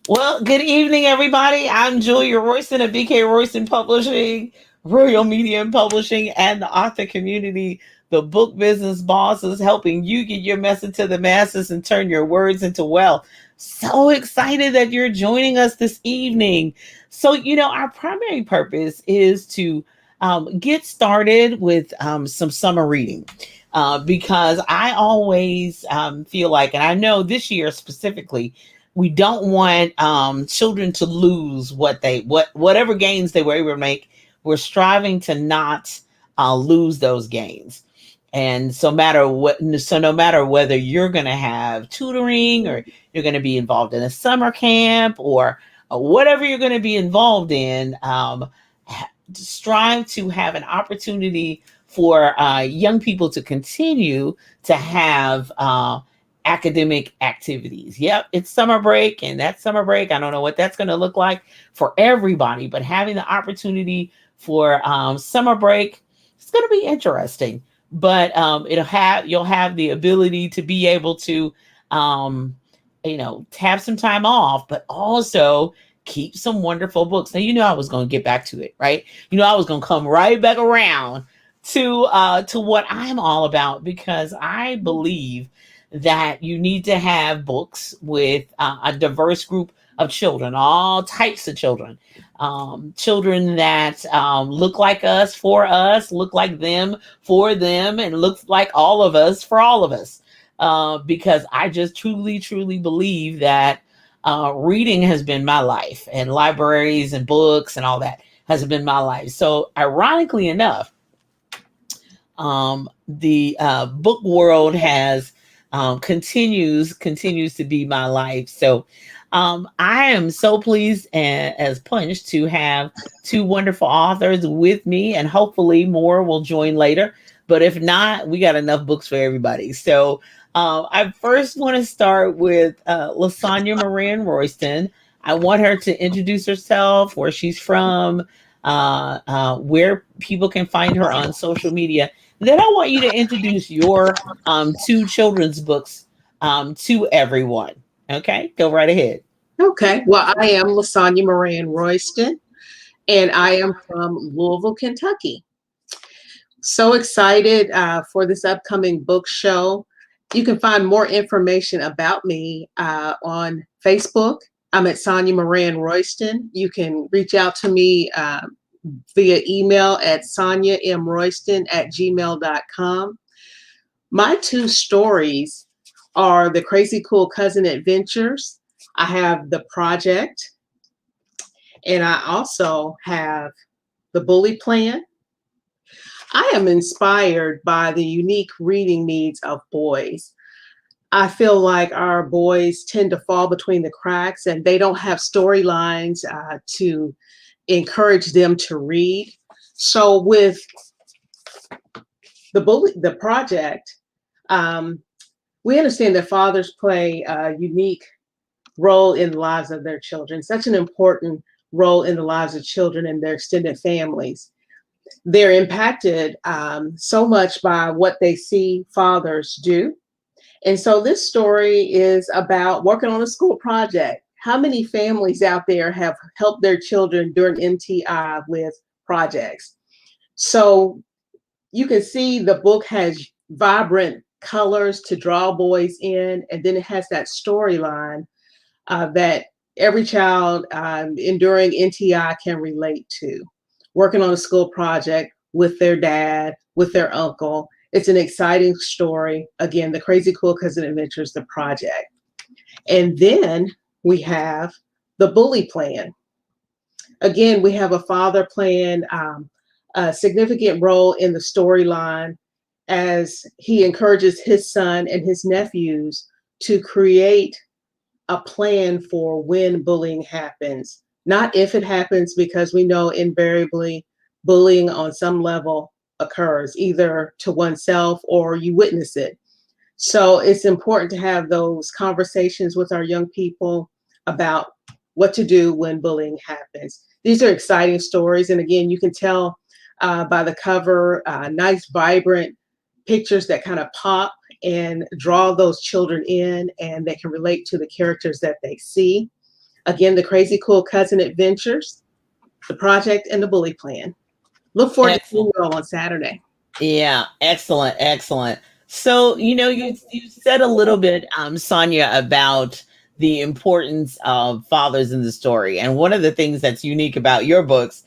Well, good evening, everybody. I'm Julia Royston of BK Royston Publishing, Royal Media and Publishing, and the author community. The book business boss is helping you get your message to the masses and turn your words into wealth. So excited that you're joining us this evening. So, our primary purpose is to get started with some summer reading. Because I always feel like, and I know this year specifically, we don't want children to lose whatever gains they were able to make. We're striving to not lose those gains. And so no matter whether you're going to have tutoring or you're going to be involved in a summer camp or whatever you're going to be involved in, strive to have an opportunity for young people to continue to have academic activities. Yep, it's summer break, and that summer break, I don't know what that's going to look like for everybody, but having the opportunity for summer break, it's going to be interesting. But you'll have the ability to be able to, have some time off, but also keep some wonderful books. Now, I was going to get back to it, right? I was going to come right back around to what I'm all about, because I believe that you need to have books with a diverse group of children, all types of children, children that look like us, look like them for them, and looks like all of us for all of us. Because I just truly, truly believe that reading has been my life, and libraries and books and all that has been my life. So, ironically enough, the book world has continues to be my life. So I am so pleased as punch to have two wonderful authors with me, and hopefully more will join later. But if not, we got enough books for everybody. So I first want to start with Lasagna Marianne Royston. I want her to introduce herself, where she's from, where people can find her on social media. Then I want you to introduce your two children's books to everyone. Okay, go right ahead. Okay. Well, I am Lasagna Moran Royston, and I am from Louisville, Kentucky. So excited for this upcoming book show. You can find more information about me on Facebook. I'm at Sonia Moran Royston. You can reach out to me via email at soniamroyston@gmail.com. My two stories are The Crazy Cool Cousin Adventures. I have The Project, and I also have The Bully Plan. I am inspired by the unique reading needs of boys. I feel like our boys tend to fall between the cracks and they don't have storylines to encourage them to read. So with the project, we understand that fathers play a unique role in the lives of their children, such an important role in the lives of children and their extended families. They're impacted so much by what they see fathers do. And so this story is about working on a school project. How many families out there have helped their children during MTI with projects? So you can see the book has vibrant colors to draw boys in, and then it has that storyline that every child enduring NTI can relate to. Working on a school project with their dad, with their uncle. It's an exciting story. Again, The Crazy Cool Cousin Adventures, The Project. And then we have The Bully Plan. Again, we have a father playing a significant role in the storyline as he encourages his son and his nephews to create a plan for when bullying happens, not if it happens, because we know invariably bullying on some level occurs, either to oneself or you witness it. So it's important to have those conversations with our young people about what to do when bullying happens. These are exciting stories. And again, you can tell by the cover, nice, vibrant pictures that kind of pop and draw those children in, and they can relate to the characters that they see. Again, the Crazy Cool Cousin Adventures, The Project, and The Bully Plan. Look forward to seeing Excellent. you all on Saturday. Yeah, excellent, excellent. So, you said a little bit, Sonia, about the importance of fathers in the story. And one of the things that's unique about your books,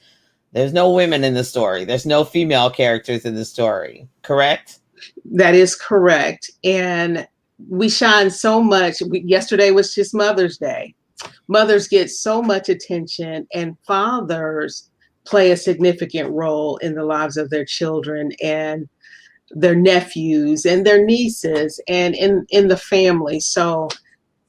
there's no women in the story. There's no female characters in the story, correct? That is correct. And we shine so much. Yesterday was just Mother's Day. Mothers get so much attention, and fathers play a significant role in the lives of their children and their nephews and their nieces and in the family. So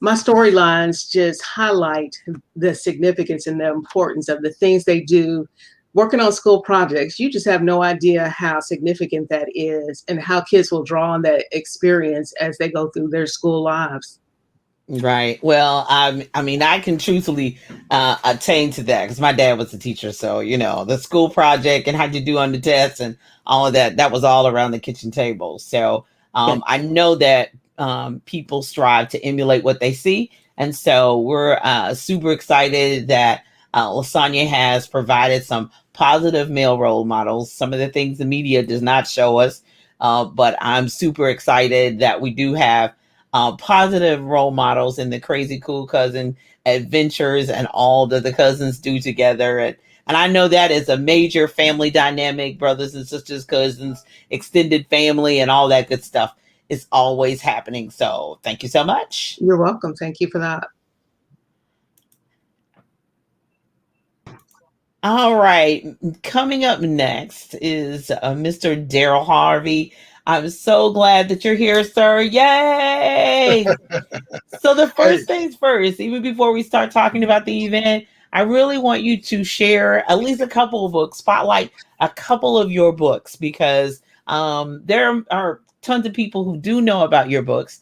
my storylines just highlight the significance and the importance of the things they do working on school projects. You just have no idea how significant that is and how kids will draw on that experience as they go through their school lives. Right. Well, I mean, I can truthfully attain to that because my dad was a teacher. So, the school project and how you do on the tests and all of that, that was all around the kitchen table. So, Yeah. I know that people strive to emulate what they see. And so we're super excited that Lasagna has provided some positive male role models, some of the things the media does not show us. But I'm super excited that we do have positive role models in the Crazy Cool Cousin adventures and all that the cousins do together. And I know that is a major family dynamic, brothers and sisters, cousins, extended family, and all that good stuff is always happening. So thank you so much. You're welcome. Thank you for that. All right. Coming up next is Mr. Daryl Harvey. I'm so glad that you're here, sir. Yay! So the Hey, first things first, even before we start talking about the event, I really want you to share at least a couple of books, spotlight a couple of your books, because there are tons of people who do know about your books.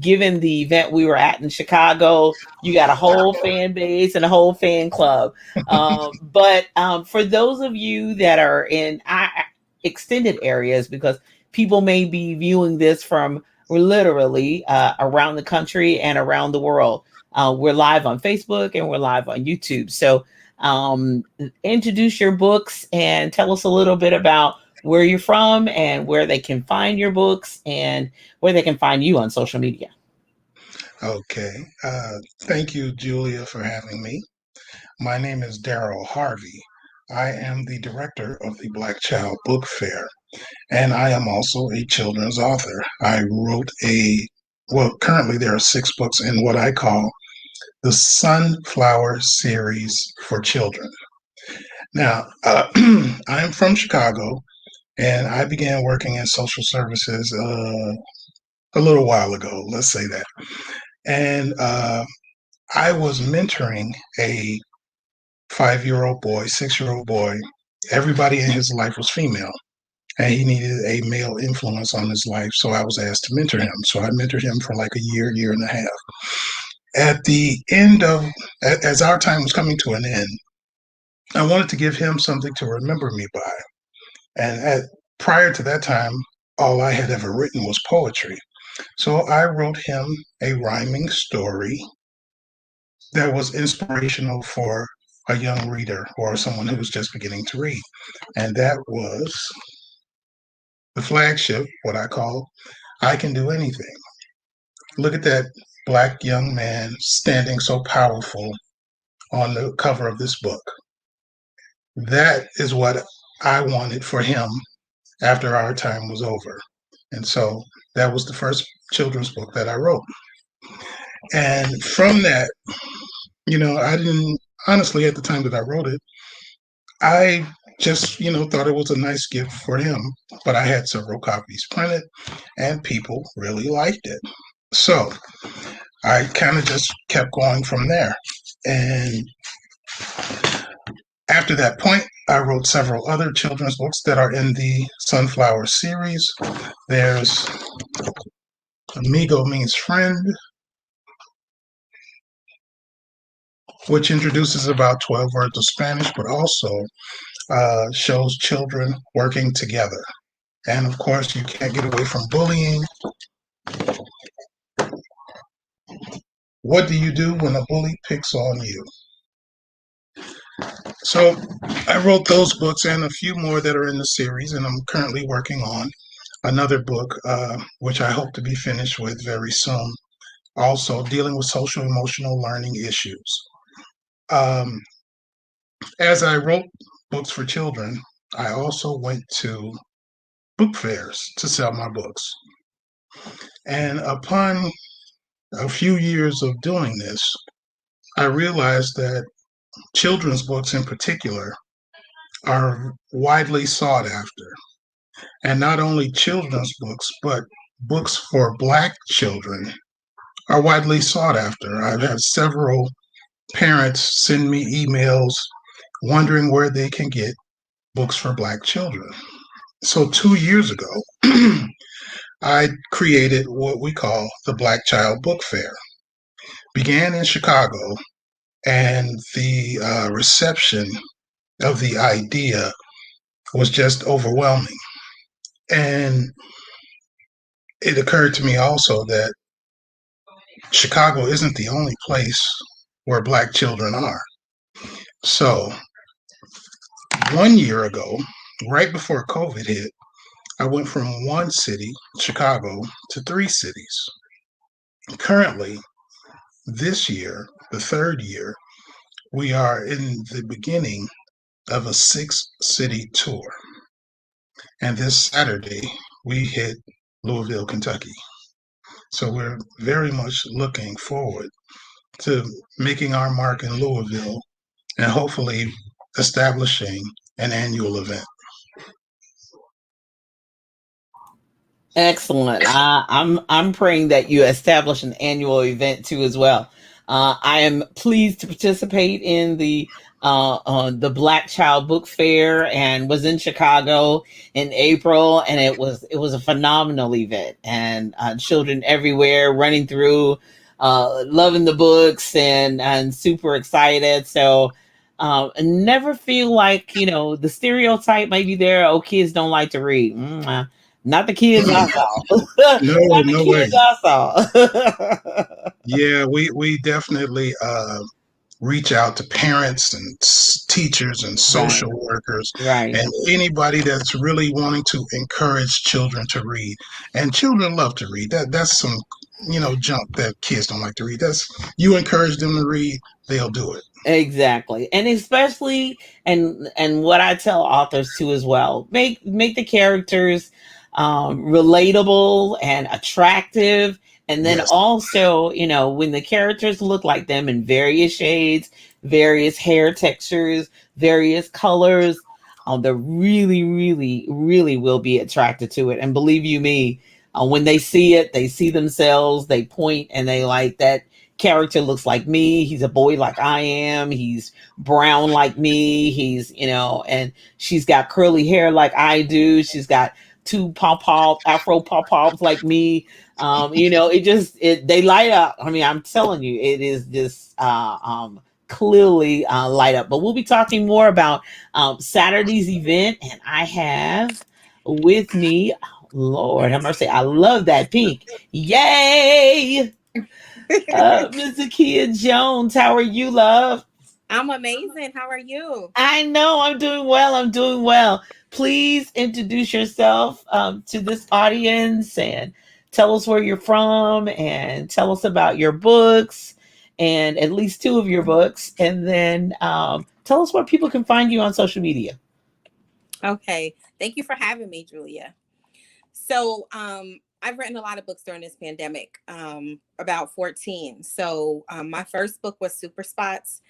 Given the event we were at in Chicago, you got a whole fan base and a whole fan club. But for those of you that are in extended areas, because people may be viewing this from literally around the country and around the world. We're live on Facebook and we're live on YouTube. So introduce your books and tell us a little bit about where you're from and where they can find your books and where they can find you on social media. okay. Thank you, Julia, for having me. My name is Daryl Harvey. I am the director of the Black Child Book Fair, and I am also a children's author. Currently there are 6 books in what I call the Sunflower Series for Children. Now, I'm from Chicago, and I began working in social services a little while ago, let's say that. And I was mentoring a 5-year-old boy, 6-year-old boy. Everybody in his life was female, and he needed a male influence on his life. So I was asked to mentor him. So I mentored him for like a year, year and a half. At the end of, as our time was coming to an end, I wanted to give him something to remember me by. And prior to that time, all I had ever written was poetry. So I wrote him a rhyming story that was inspirational for a young reader or someone who was just beginning to read. And that was the flagship, what I call I Can Do Anything. Look at that Black young man standing so powerful on the cover of this book. That is what I wanted for him after our time was over. And so that was the first children's book that I wrote. And from that, I didn't, honestly, at the time that I wrote it, I just, thought it was a nice gift for him. But I had several copies printed and people really liked it. So I kind of just kept going from there. And after that point, I wrote several other children's books that are in the Sunflower series. There's Amigo Means Friend, which introduces about 12 words of Spanish, but also shows children working together. And of course, you can't get away from bullying. What do you do when a bully picks on you? So I wrote those books and a few more that are in the series, and I'm currently working on another book, which I hope to be finished with very soon, also dealing with social emotional learning issues. Um, as I wrote books for children, I also went to book fairs to sell my books. And upon a few years of doing this, I realized that children's books in particular are widely sought after. And not only children's books, but books for Black children are widely sought after. I've had several parents send me emails wondering where they can get books for Black children. So 2 years ago, I created what we call the Black Child Book Fair. Began in Chicago, and the reception of the idea was just overwhelming. And it occurred to me also that Chicago isn't the only place where Black children are. So 1 year ago, right before COVID hit, I went from one city, Chicago, to three cities. Currently, this year, the third year, we are in the beginning of a 6-city tour. And this Saturday, we hit Louisville, Kentucky. So we're very much looking forward to making our mark in Louisville and hopefully establishing an annual event. Excellent. I'm praying that you establish an annual event too as well. I am pleased to participate in the Black Child Book Fair, and was in Chicago in April, and it was a phenomenal event, and children everywhere running through, loving the books, and super excited. So. Never feel like, the stereotype might be there. Oh, kids don't like to read. Not the kids I saw. No, Not the no way. kids I saw. Yeah, we definitely reach out to parents and teachers and Right, social workers right. and anybody that's really wanting to encourage children to read. And children love to read. That's some junk that kids don't like to read. That's you encourage them to read, they'll do it. Exactly. And especially, and what I tell authors too as well, make the characters relatable and attractive. And then Yes. also, when the characters look like them in various shades, various hair textures, various colors, they really, really, really will be attracted to it. And believe you me, when they see it, they see themselves, they point, and they like that character looks like me. He's a boy like I am. He's brown like me. And she's got curly hair like I do. She's got two pom-pom, afro pom-poms like me. They light up. I mean, I'm telling you, it is just clearly light up. But we'll be talking more about Saturday's event, and I have with me, oh, Lord have mercy, I love that pink. Yay! Miss Zakia Jones, how are you, love? I'm amazing. How are you? I know I'm doing well. I'm doing well. Please introduce yourself to this audience and tell us where you're from and tell us about your books and at least two of your books. And then tell us where people can find you on social media. Okay. Thank you for having me, Julia. So, I've written a lot of books during this pandemic, about 14. So, my first book was Super Spots,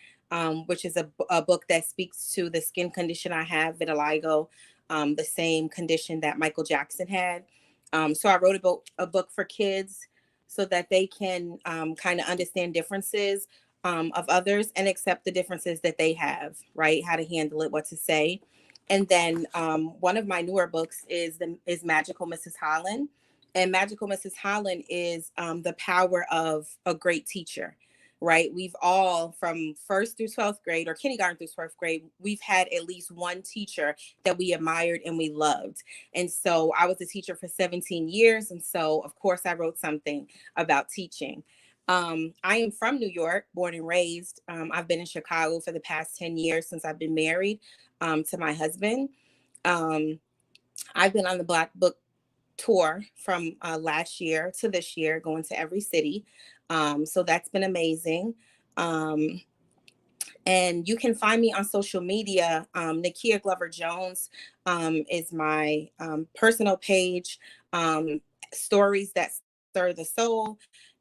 which is a book that speaks to the skin condition I have, vitiligo, the same condition that Michael Jackson had. So I wrote a book for kids so that they can kind of understand differences of others and accept the differences that they have, right? How to handle it, what to say. And then one of my newer books is Magical Mrs. Holland. And Magical Mrs. Holland is the power of a great teacher, right? We've all, from first through 12th grade or kindergarten through 12th grade, we've had at least one teacher that we admired and we loved. And so I was a teacher for 17 years. And so, of course, I wrote something about teaching. I am from New York, born and raised. I've been in Chicago for the past 10 years since I've been married to my husband. I've been on the Black Book tour from last year to this year, going to every city. So that's been amazing. And you can find me on social media. Nakia Glover Jones is my personal page. Stories That Stir the Soul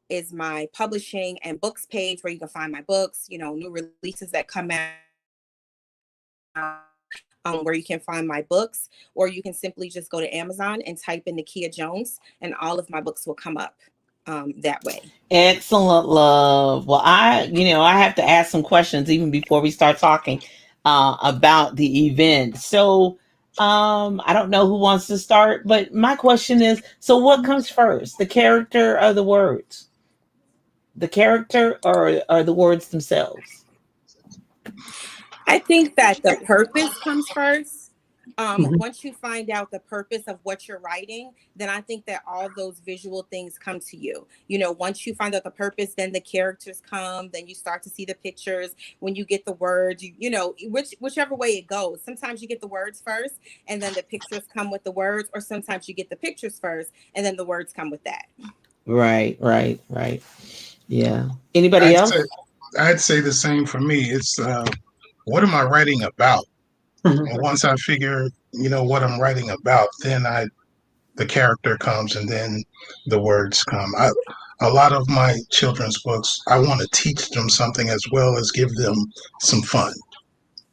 is my publishing and books page, where you can find my books, new releases that come out, where you can find my books, or you can simply just go to Amazon and type in Nakia Jones, and all of my books will come up that way. Excellent, love. Well, I have to ask some questions even before we start talking about the event. So, I don't know who wants to start, but my question is, so what comes first, the character or the words? The character or the words themselves? I think that the purpose comes first. Once you find out the purpose of what you're writing, then I think that all those visual things come to you. Once you find out the purpose, then the characters come, then you start to see the pictures. When you get the words, whichever way it goes. Sometimes you get the words first and then the pictures come with the words, or sometimes you get the pictures first and then the words come with that. Right. Yeah. Anybody else? I'd say the same for me. It's what am I writing about? And once I figure, what I'm writing about, then the character comes, and then the words come. A lot of my children's books, I want to teach them something as well as give them some fun.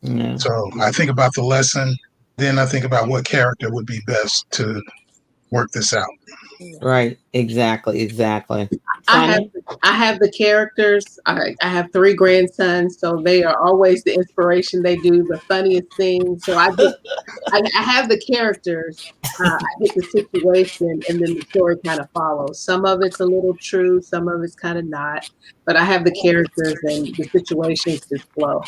Yeah. So I think about the lesson, then I think about what character would be best to work this out. Right. Exactly. I have the characters. I have 3 grandsons, so they are always the inspiration. They do the funniest things. So I have the characters. I get the situation, and then the story kind of follows. Some of it's a little true, some of it's kind of not. But I have the characters, and the situations just flow.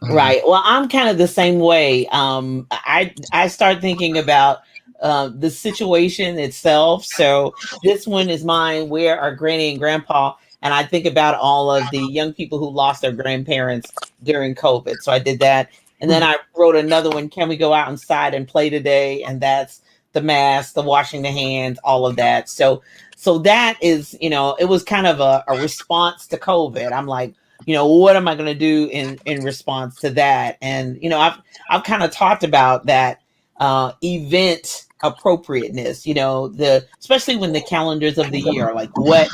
Right. Well, I'm kind of the same way. I start thinking about the situation itself. So this one is mine. Where are Granny and Grandpa? And I think about all of the young people who lost their grandparents during COVID. So I did that, and then I wrote another one. Can we go out inside and play today? And that's the mask, the washing the hands, all of that. So that is, it was kind of a response to COVID. I'm like, what am I going to do in response to that? And, I've kind of talked about that event appropriateness, especially when the calendars of the year are like what,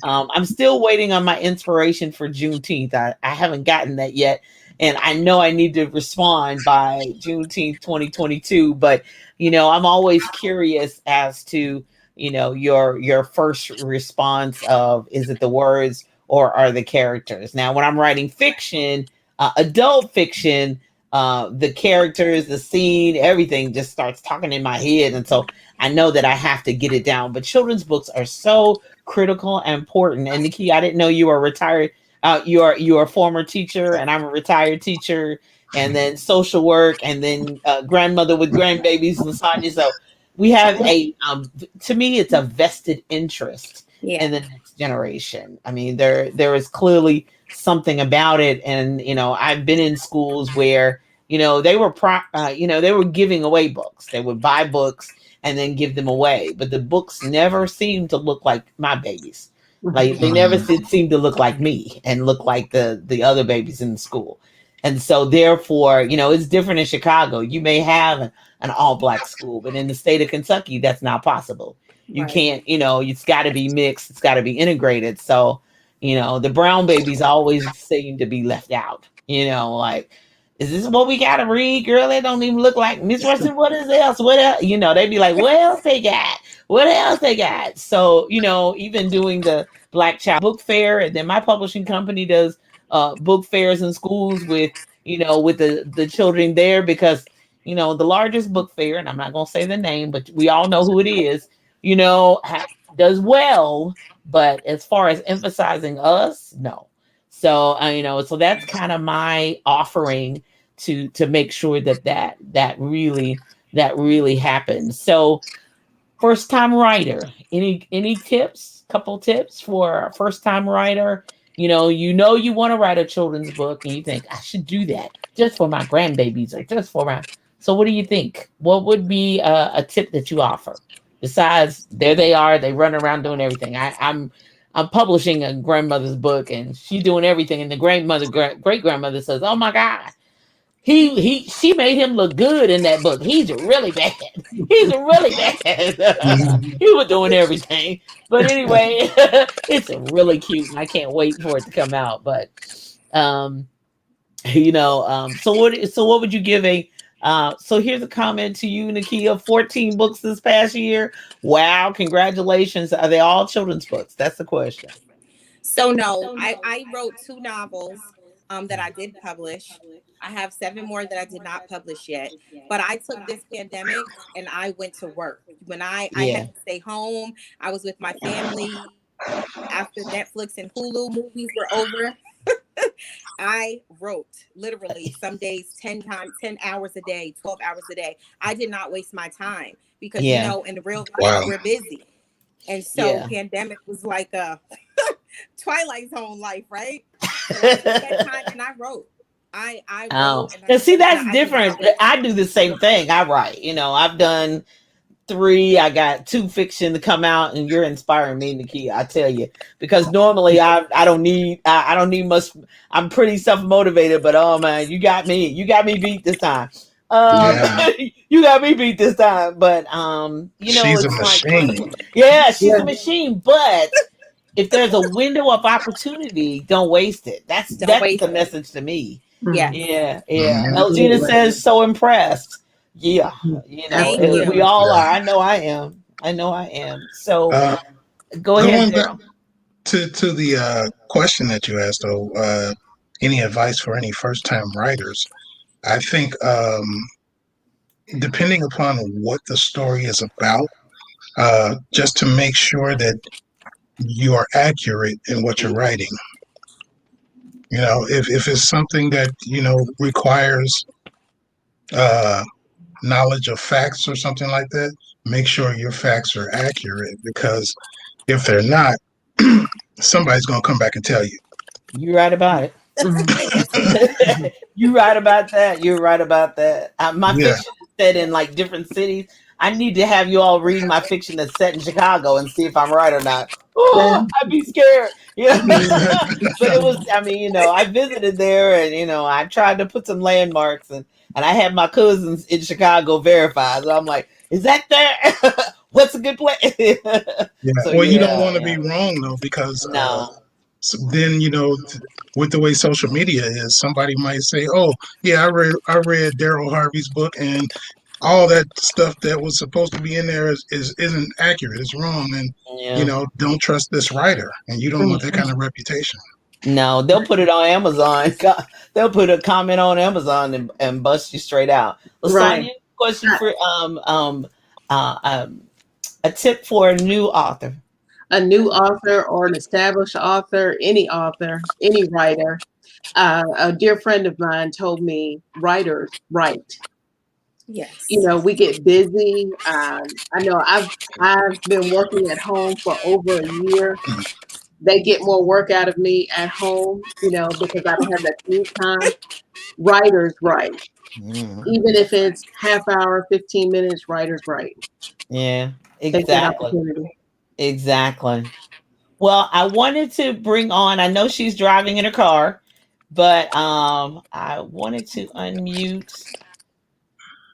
I'm still waiting on my inspiration for Juneteenth. I haven't gotten that yet. And I know I need to respond by Juneteenth 2022, but, I'm always curious as to, your first response of, is it the words or are the characters? Now, when I'm writing fiction, adult fiction, the characters, the scene, everything just starts talking in my head. And so I know that I have to get it down. But children's books are so critical and important. And Nikki, I didn't know you are retired. You're a former teacher, and I'm a retired teacher, and then social work, and then grandmother with grandbabies, Lasagna. So we have to me, it's a vested interest in the next generation. I mean, there is clearly something about it. And, I've been in schools where, they were, they were giving away books. They would buy books and then give them away. But the books never seemed to look like my babies. Like they never seemed to look like me and look like the other babies in the school. And so therefore, it's different in Chicago. You may have an all Black school, but in the state of Kentucky, that's not possible. You can't, it's got to be mixed. It's got to be integrated. So, the brown babies always seem to be left out, like, is this what we got to read? Girl, they don't even look like Miss Royston. What is else? What else? They'd be like, what else they got? What else they got? So, even doing the Black Child Book Fair, and then my publishing company does book fairs in schools with, with the children there, because, the largest book fair, and I'm not going to say the name, but we all know who it is, does well, but as far as emphasizing us, no. So, so that's kind of my offering to make sure that really happens. So, first time writer, any tips couple tips for a first time writer. You want to write a children's book and you think I should do that just for my grandbabies or just for my. So what do you think? What would be a tip that you offer? Besides, there they are, they run around doing everything. I'm publishing a grandmother's book and she doing everything. And the great grandmother says, "Oh my God, she made him look good in that book. He's really bad. He's really bad." He was doing everything. But anyway, it's really cute and I can't wait for it to come out. But so what would you give so here's a comment to you, Nakia. 14 books this past year. Wow, congratulations. Are they all children's books? That's the question. So no, I wrote 2 novels that I did publish. I have 7 more that I did not publish yet. But I took this pandemic and I went to work. When I had to stay home, I was with my family after Netflix and Hulu movies were over. I wrote literally some days 10 hours a day, 12 hours a day. I did not waste my time because in the real life we're busy. And so pandemic was like a Twilight Zone life, right? So I took that time and I wrote. I wrote. And see, that's different. I do the same thing. I write. I've done 3. I got 2 fiction to come out, and you're inspiring me, Nakia. I tell you, because normally I don't need much. I'm pretty self motivated, but oh man, you got me beat this time. You got me beat this time, but she's a machine. She's a machine. But if there's a window of opportunity, don't waste it. That's the message to me. Yeah. Elgina says, so impressed. Yeah, we all are. I know I am. So go ahead, Daryl. To the question that you asked, though, any advice for any first-time writers? I think depending upon what the story is about, just to make sure that you are accurate in what you're writing. If it's something that requires knowledge of facts or something like that, make sure your facts are accurate, because if they're not, somebody's going to come back and tell you. You're right about it. You're right about that. My fiction is set in like different cities. I need to have you all read my fiction that's set in Chicago and see if I'm right or not. Oh, I'd be scared. But it was, I visited there and, I tried to put some landmarks and I had my cousins in Chicago verify. So I'm like, is that there? What's a good place? So, you don't want to be wrong, though, because so then, with the way social media is, somebody might say, oh, yeah, I read Daryl Harvey's book and all that stuff that was supposed to be in there isn't accurate. It's wrong. And, don't trust this writer. And you don't want that kind of reputation. No, they'll put it on Amazon. They'll put a comment on Amazon and bust you straight out. Lasagna, question for a tip for a new author. A new author or an established author, any writer. A dear friend of mine told me writers write. Yes. We get busy. I know I've been working at home for over a year. They get more work out of me at home, because I don't have that commute time. Writers write. Even if it's half hour, 15 minutes, writers write. Yeah, exactly. Well, I wanted to bring on, I know she's driving in her car, but I wanted to unmute.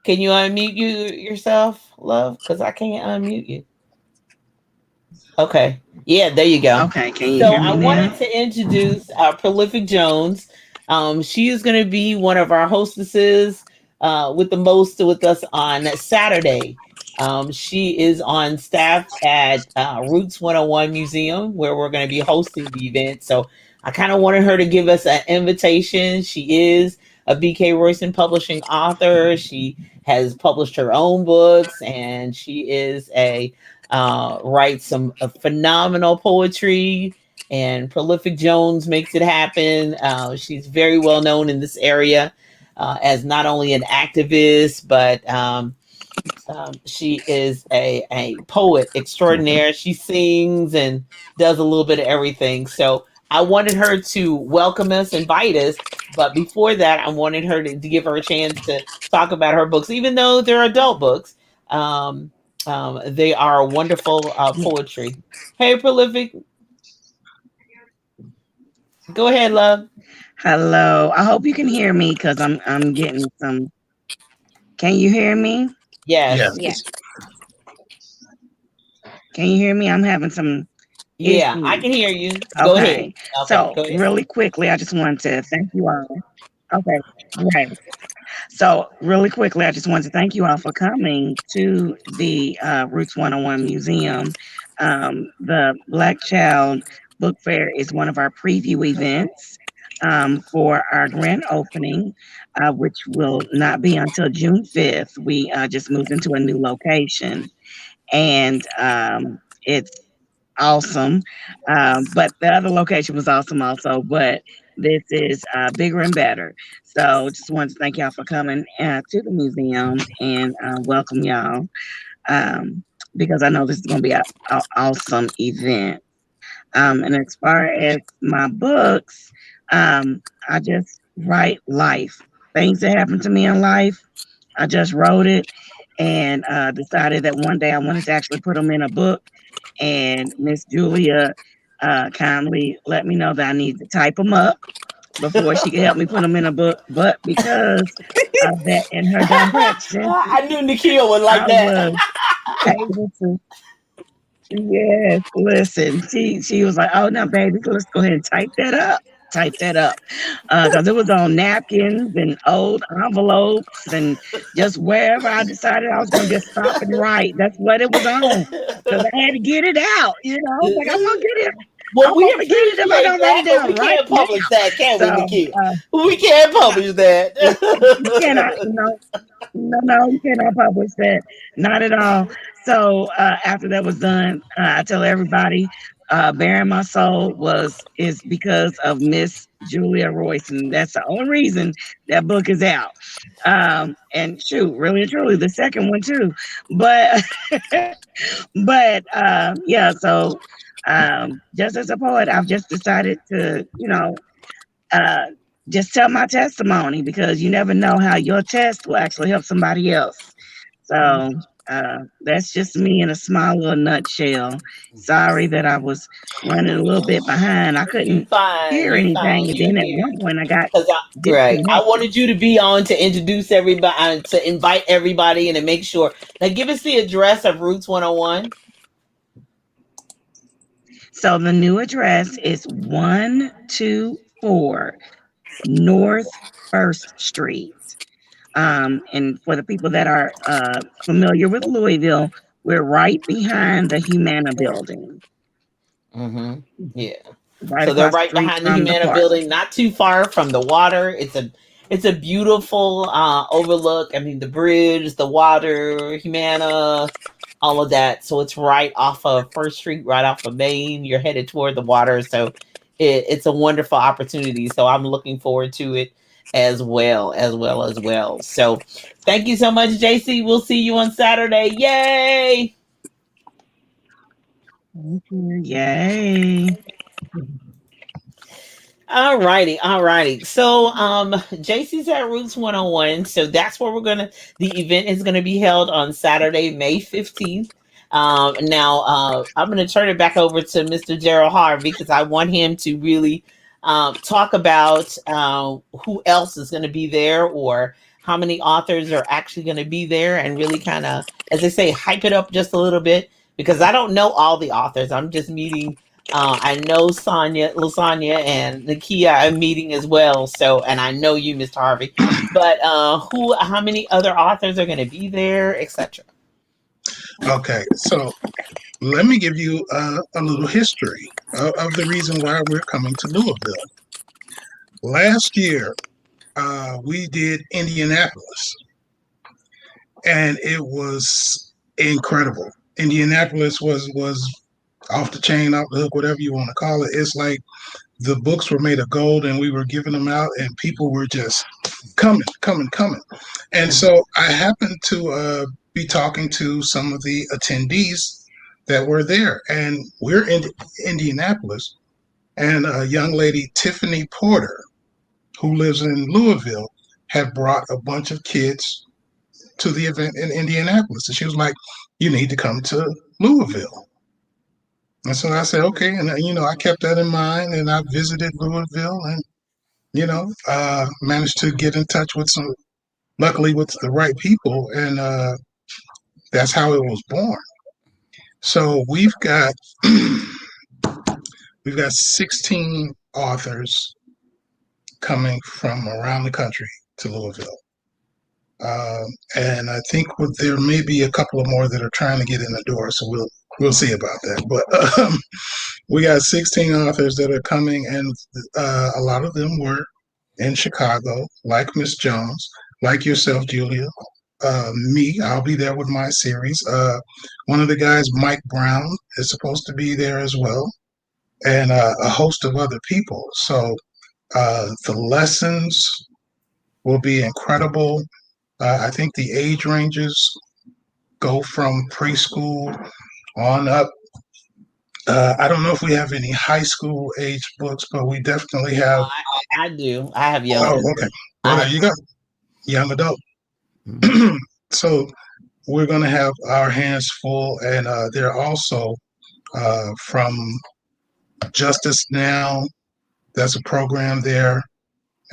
Can you unmute yourself, love? Because I can't unmute you. Okay. Yeah, there you go. Okay, can you So hear me I now? wanted to introduce Prolific Jones. She is going to be one of our hostesses with the most with us on Saturday. She is on staff at Roots 101 Museum, where we're going to be hosting the event. So I kind of wanted her to give us an invitation. She is a BK Royston publishing author. She has published her own books, and she is writes some phenomenal poetry, and Prolific Jones makes it happen. She's very well known in this area as not only an activist, but She is a poet extraordinaire. She sings and does a little bit of everything. So I wanted her to welcome us, invite us. But before that, I wanted her to give her a chance to talk about her books, even though they're adult books. Um, they are wonderful poetry. Hey, Prolific, go ahead, love. Hello. I hope you can hear me because I'm getting some. Can you hear me? Yes. Yeah. Yes. Can you hear me? I'm having some Yeah, I issues. can hear you. Go ahead. Okay. Okay, So go ahead. really quickly, I just wanted to thank you all. Okay. Right. So really quickly, I just wanted to thank you all for coming to the Roots 101 Museum. The Black Child Book Fair is one of our preview events for our grand opening, which will not be until June 5th. We just moved into a new location, and it's awesome. But the other location was awesome also, but this is bigger and better. So just wanted to thank y'all for coming to the museum and welcome y'all um, because I know this is going to be an awesome event. And as far as my books, I just write life, things that happen to me in life. I just wrote it and decided that one day I wanted to actually put them in a book. And Miss Julia kindly let me know that I need to type them up before she could help me put them in a book. But because of that in her direction, I knew Nikhil would like I that. was able to. Yes, listen. She was like, "Oh no, baby, let's go ahead and type that up. Type that up," because it was on napkins and old envelopes and just wherever I decided I was going to just stop and write. That's what it was on because I had to get it out. You know, I was like, "I'm gonna get it. Well, I'm we gonna forget it if I appreciate don't write that, it but we down right can't now." publish that, can So we, Nikhil? We can't no, publish that. you cannot. No, you cannot publish that. Not at all. So after that was done, I tell everybody, bearing my soul is because of Miss Julia Royston. That's the only reason that book is out. And shoot, really and truly, the second one too. But yeah. So just as a poet, I've just decided to, uh, just tell my testimony because you never know how your test will actually help somebody else. So that's just me in a small little nutshell. Sorry that I was running a little bit behind. I You couldn't fine, hear you fine. anything, and You then at here? one point I got Because right, I disconnected. wanted you to be on to introduce everybody, to invite everybody, and to make sure. Now, give us the address of Roots 101. So the new address is 124 North First Street. And for the people that are familiar with Louisville, we're right behind the Humana building, Mm-hmm. Yeah. right So they're across the right street behind the from the Humana park. building, not too far from the water. It's a beautiful overlook. I mean, the bridge, the water, Humana, all of that. So it's right off of First Street, right off of Main. You're headed toward the water, so it's a wonderful opportunity. So I'm looking forward to it as well. So thank you so much, JC. We'll see you on Saturday. Yay! Yay. All righty. So JC's at Roots 101. So that's where the event is gonna be held on Saturday, May 15th. Now I'm gonna turn it back over to Mr. Daryl Harvey because I want him to really talk about who else is gonna be there or how many authors are actually gonna be there and really kind of, as they say, hype it up just a little bit because I don't know all the authors. I'm just meeting I know Lasagna, and Nakia I'm meeting as well. So, and I know you, Mr. Harvey. But how many other authors are going to be there, etc. Okay, so let me give you a little history of the reason why we're coming to Louisville. Last year, we did Indianapolis, and it was incredible. Indianapolis was off the chain, off the hook, whatever you want to call it. It's like the books were made of gold, and we were giving them out, and people were just coming. And so I happened to be talking to some of the attendees that were there. And we're in Indianapolis, and a young lady, Tiffany Porter, who lives in Louisville, had brought a bunch of kids to the event in Indianapolis. And she was like, you need to come to Louisville. And so I said, okay. And, I kept that in mind, and I visited Louisville and, managed to get in touch with luckily with the right people. And that's how it was born. So we've got 16 authors coming from around the country to Louisville. And I think there may be a couple of more that are trying to get in the door, so we'll see about that. But we got 16 authors that are coming, and a lot of them were in Chicago, like Miss Jones, like yourself, Julia. Me, I'll be there with my series. One of the guys, Mike Brown, is supposed to be there as well, and a host of other people. So the lessons will be incredible. I think the age ranges go from preschool on up. I don't know if we have any high school age books, but we definitely have. I do. I have young. Oh, okay. Well, there you go. Young adult. So we're going to have our hands full, and they're also from Justice Now. That's a program there,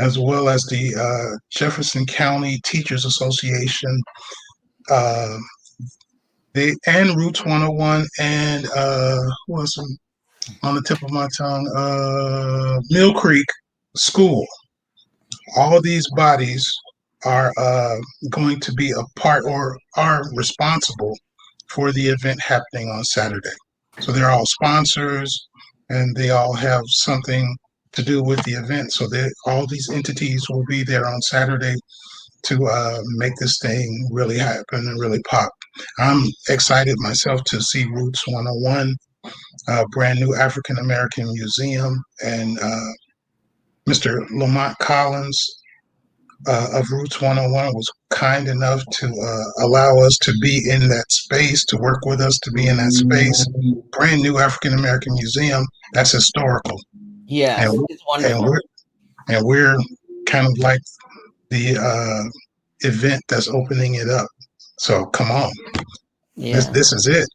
as well as the Jefferson County Teachers Association, and Roots 101, and who else on the tip of my tongue? Mill Creek School. All of these bodies are going to be a part or are responsible for the event happening on Saturday. So they're all sponsors, and they all have something to do with the event. So all these entities will be there on Saturday to make this thing really happen and really pop. I'm excited myself to see Roots 101, a brand new African American museum, and Mr. Lamont Collins of Roots 101 was kind enough to allow us to be in that space, to work with us to be in that space. Brand new African American museum. That's historical. Yeah, it's wonderful. And we're kind of like the event that's opening it up. So come on. Yeah. This is it.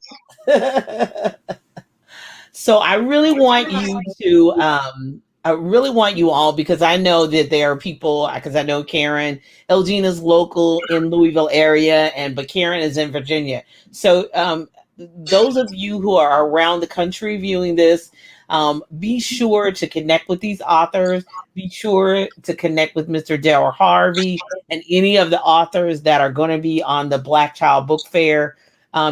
So I really want you to I really want you all, because I know that there are people, because I know Karen Elgina's local in Louisville area, but Karen is in Virginia. So those of you who are around the country viewing this, be sure to connect with these authors. Be sure to connect with Mr. Daryl Harvey and any of the authors that are going to be on the Black Child Book Fair,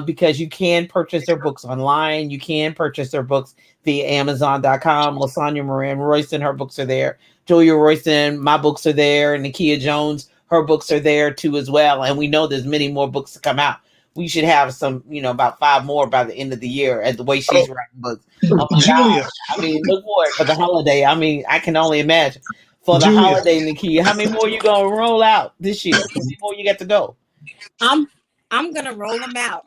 because you can purchase their books online. You can purchase their books via Amazon.com. Lasagna, Marianne, Royston, her books are there. Julia Royston, my books are there. And Nakia Jones, her books are there too as well. And we know there's many more books to come out. We should have some, about 5 more by the end of the year, at the way she's writing books. Oh my Julia. gosh. I mean, look for it for the holiday. I mean, I can only imagine. For the holiday, Nakia, how many more you going to roll out this year? How many more you got to go? I'm going to roll them out.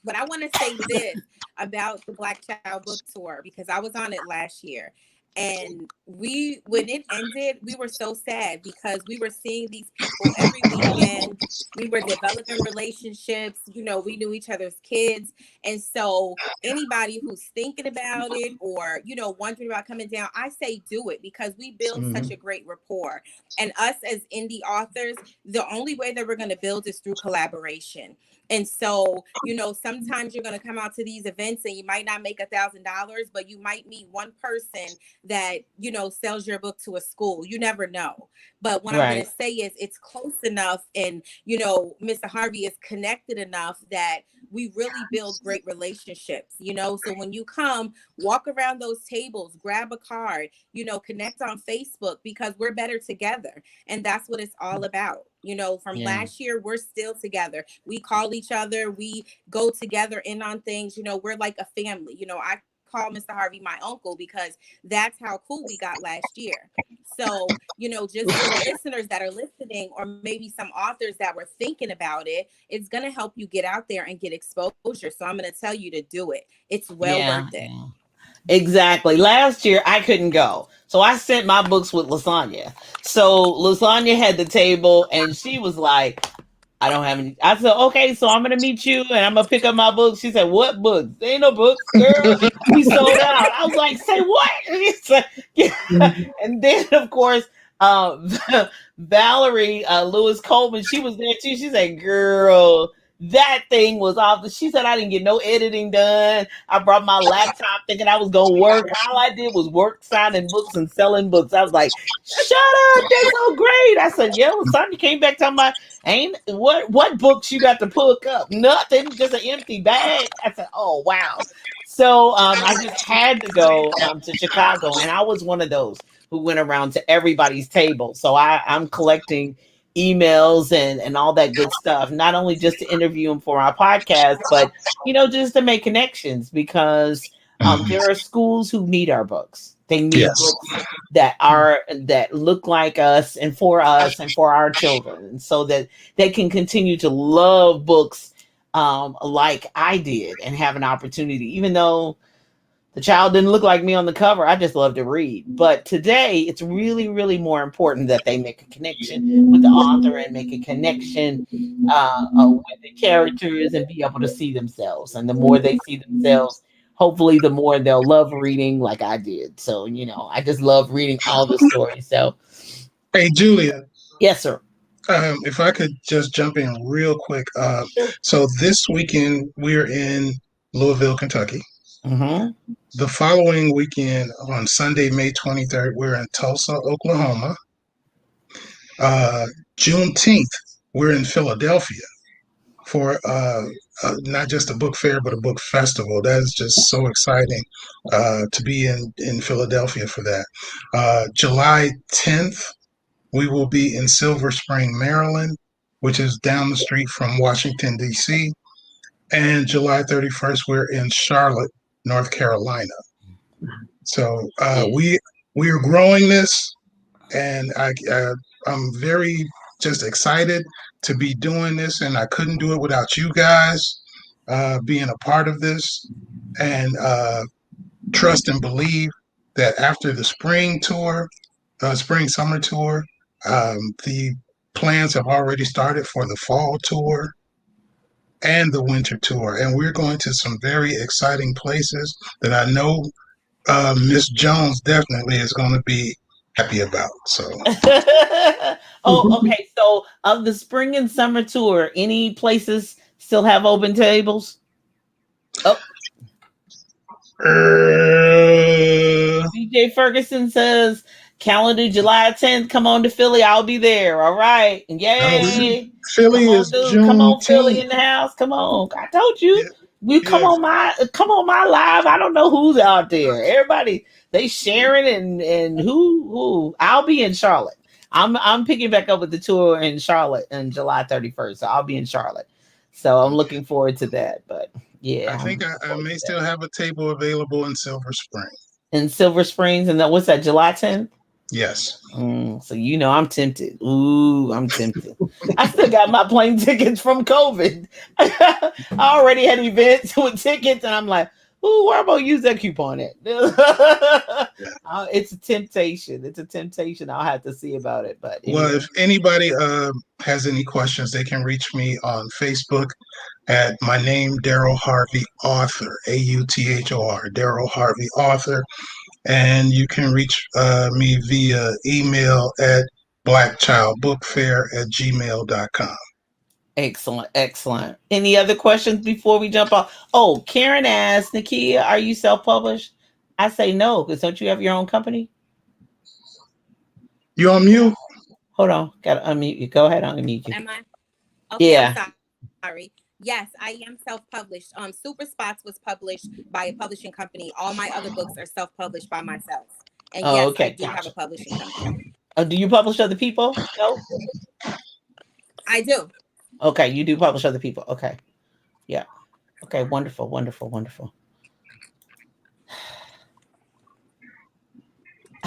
But I want to say this about the Black Child Book Tour, because I was on it last year. And when it ended, we were so sad, because we were seeing these people every weekend. We were developing relationships. We knew each other's kids. And so anybody who's thinking about it or, wondering about coming down, I say do it, because we build such a great rapport. And us as indie authors, the only way that we're going to build is through collaboration. And so, sometimes you're going to come out to these events and you might not make $1,000, but you might meet one person that, sells your book to a school. You never know. But what I'm going to say is it's close enough, and, Mr. Harvey is connected enough that we really build great relationships, So when you come, walk around those tables, grab a card, connect on Facebook, because we're better together. And that's what it's all about. From last year, we're still together. We call each other. We go together in on things. We're like a family. I call Mr. Harvey my uncle because that's how cool we got last year. So, just for the listeners that are listening, or maybe some authors that were thinking about it, it's going to help you get out there and get exposure. So I'm going to tell you to do it. It's well worth it. Yeah. Exactly. Last year I couldn't go. So I sent my books with Lasagna. So Lasagna had the table and she was like, I don't have any. I said, okay, so I'm gonna meet you and I'm gonna pick up my books. She said, what books? There ain't no books, girl. We sold out. I was like, say what? And, he's like, yeah. And then of course, um, Valerie Lewis Coleman, she was there too. She said, girl, that thing was off. She said I didn't get no editing done. I brought my laptop thinking I was gonna work. All I did was work signing books and selling books. I was like, shut up, they're so great. I said, yeah, well, Sonya came back talking about ain't what books you got to hook up? Nothing, just an empty bag. I said, oh wow. So I just had to go to Chicago, and I was one of those who went around to everybody's table. So I'm collecting emails and all that good stuff, not only just to interview them for our podcast, but just to make connections, because there are schools who need our books. They need Yes. books that look like us and for our children, and so that they can continue to love books like I did and have an opportunity. Even though the child didn't look like me on the cover, I just love to read. But today, it's really, really more important that they make a connection with the author and make a connection with the characters and be able to see themselves. And the more they see themselves, hopefully, the more they'll love reading like I did. So, I just love reading all the stories. So, Hey, Julia. yes, sir. If I could just jump in real quick. So this weekend, we're in Louisville, Kentucky. Mm-hmm. The following weekend, on Sunday, May 23rd, we're in Tulsa, Oklahoma. Juneteenth, we're in Philadelphia for not just a book fair, but a book festival. That is just so exciting to be in Philadelphia for that. July 10th, we will be in Silver Spring, Maryland, which is down the street from Washington, D.C. And July 31st, we're in Charlotte, North Carolina. So we are growing this, and I'm very just excited to be doing this, and I couldn't do it without you guys being a part of this, and trust and believe that after the spring summer tour, the plans have already started for the fall tour and the winter tour, and we're going to some very exciting places that I know Miss Jones definitely is going to be happy about. So, oh, okay. So, of the spring and summer tour, any places still have open tables? Oh, DJ Ferguson says calendar July 10th. Come on to Philly. I'll be there. All right. Yay. Philly come on, is dude. June. Come on, Philly in the house. Come on. I told you. Yeah. We come on my live. I don't know who's out there. Everybody they sharing and who I'll be in Charlotte. I'm picking back up with the tour in Charlotte on July 31st. So I'll be in Charlotte. So I'm looking forward to that. But yeah, I think I may still have a table available in Silver Spring. In Silver Springs, and what's that? July 10th. Yes. So I'm tempted. Ooh, I'm tempted. I still got my plane tickets from COVID. I already had events with tickets, and I'm like, ooh, where am I gonna use that coupon at? It's a temptation. It's a temptation. I'll have to see about it. But anyway. Well, if anybody has any questions, they can reach me on Facebook at my name, Daryl Harvey Author, AUTHOR, Daryl Harvey Author. And you can reach me via email at blackchildbookfair@gmail.com. Excellent. Any other questions before we jump off? Oh, Karen asked, Nakia, are you self-published? I say no, because don't you have your own company? You on mute? Hold on. Gotta unmute you. Go ahead, unmute you. Am I? Okay, yeah. I'm sorry. Yes, I am self-published. Super Spots was published by a publishing company. All my other books are self-published by myself. And yes, okay. I do have a publishing company. Do you publish other people? No? I do. Okay, you do publish other people. Okay. Yeah. Okay, wonderful.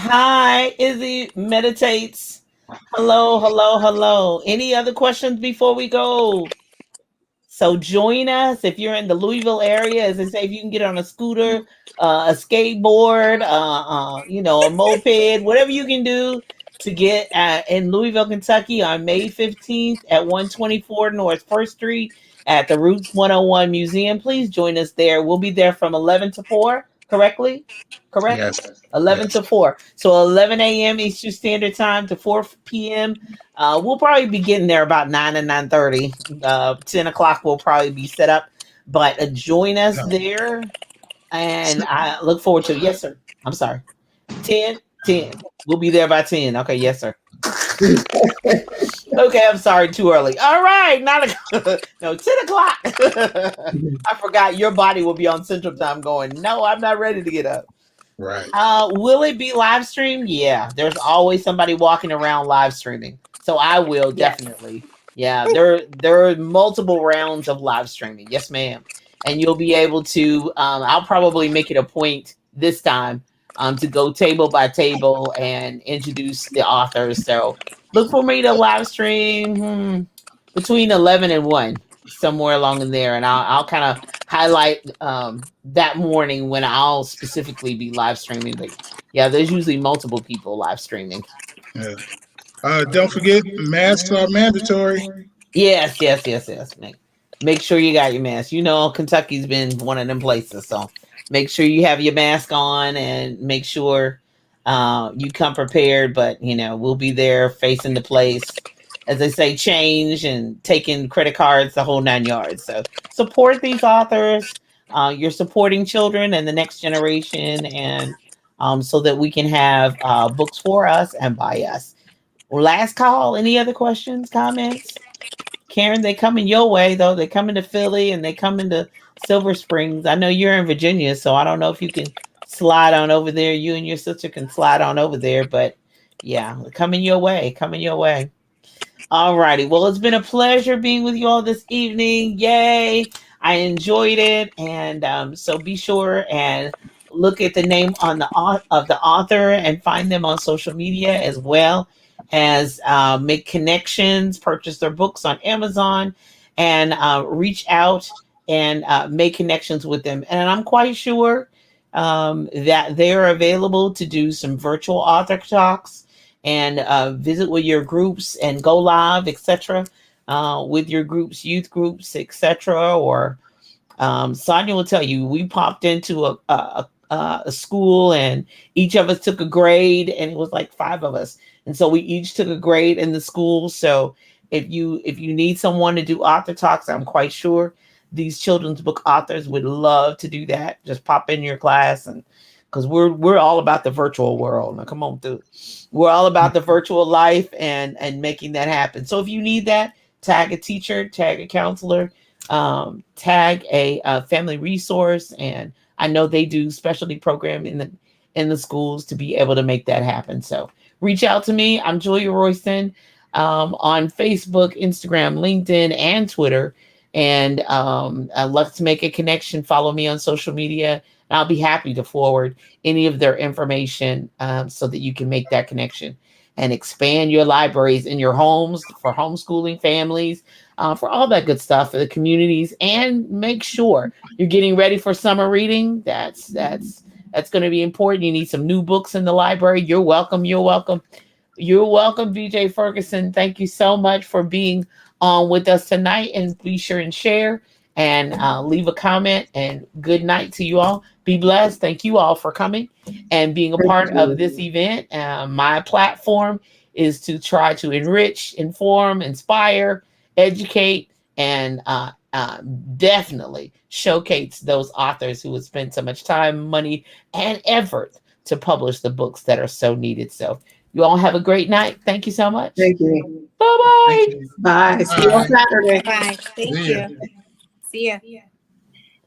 Hi, Izzy meditates. Hello, hello, hello. Any other questions before we go? So join us if you're in the Louisville area. As I say, if you can get on a scooter, a skateboard, a moped, whatever you can do to get in Louisville, Kentucky on May 15th at 124 North First Street at the Roots 101 Museum. Please join us there. We'll be there from 11 to 4, correctly? Correct? Yes. 11 Yes. to 4. So 11 a.m. Eastern Standard Time to 4 p.m. We'll probably be getting there about 9 and 9:30. 10 o'clock will probably be set up. But join us No. there. And I look forward to it. Yes, sir. I'm sorry. 10, 10. We'll be there by 10. Okay, yes, sir. Okay, I'm sorry, too early. All right, 9 o'clock. No, 10 o'clock. I forgot your body will be on Central Time going, no, I'm not ready to get up. Right. Will it be live streamed? Yeah, there's always somebody walking around live streaming. So I will definitely. Yeah, there are multiple rounds of live streaming. Yes, ma'am. And you'll be able to. I'll probably make it a point this time to go table by table and introduce the authors. So look for me to live stream between 11 and 1, somewhere along in there, and I'll kind of highlight that morning when I'll specifically be live streaming. But yeah, there's usually multiple people live streaming. Yeah. Don't forget, masks are mandatory. Yes. Make sure you got your mask. You know, Kentucky's been one of them places, so make sure you have your mask on and make sure you come prepared. But we'll be there facing the place, as they say, change and taking credit cards, the whole 9 yards. So support these authors. You're supporting children and the next generation, and so that we can have books for us and by us. Last call. Any other questions, comments? Karen, they coming your way though. They coming to Philly and they coming to Silver Springs. I know you're in Virginia, so I don't know if you can slide on over there. You and your sister can slide on over there, but yeah, coming your way. Coming your way. All righty. Well, it's been a pleasure being with you all this evening. Yay. I enjoyed it. And so be sure and look at the name on of the author and find them on social media, as well as make connections, purchase their books on Amazon, and reach out and make connections with them. And I'm quite sure that they're available to do some virtual author talks and visit with your groups and go live, etc. With your groups, youth groups, etc. Or Sonia will tell you, we popped into a school and each of us took a grade, and it was like 5 of us, and so we each took a grade in the school. So if you need someone to do author talks, I'm quite sure these children's book authors would love to do that. Just pop in your class, and because we're all about the virtual world. Now come on through. We're all about the virtual life and making that happen. So if you need that, tag a teacher, tag a counselor, tag a family resource, and I know they do specialty program in the schools to be able to make that happen. So reach out to me. I'm Julia Royston on Facebook, Instagram, LinkedIn, and Twitter. And I'd love to make a connection. Follow me on social media. And I'll be happy to forward any of their information so that you can make that connection and expand your libraries in your homes for homeschooling families, for all that good stuff for the communities, and make sure you're getting ready for summer reading. That's going to be important. You need some new books in the library. You're welcome. You're welcome. You're welcome, BJ Ferguson. Thank you so much for being on with us tonight, and be sure and share and leave a comment, and good night to you all. Be blessed. Thank you all for coming and being a part of this event. My platform is to try to enrich, inform, inspire, educate, and definitely showcase those authors who have spent so much time, money, and effort to publish the books that are so needed. So you all have a great night. Thank you so much. Thank you. Bye-bye. Thank you. Bye. See you on Saturday. Bye. Thank See ya. you. See ya.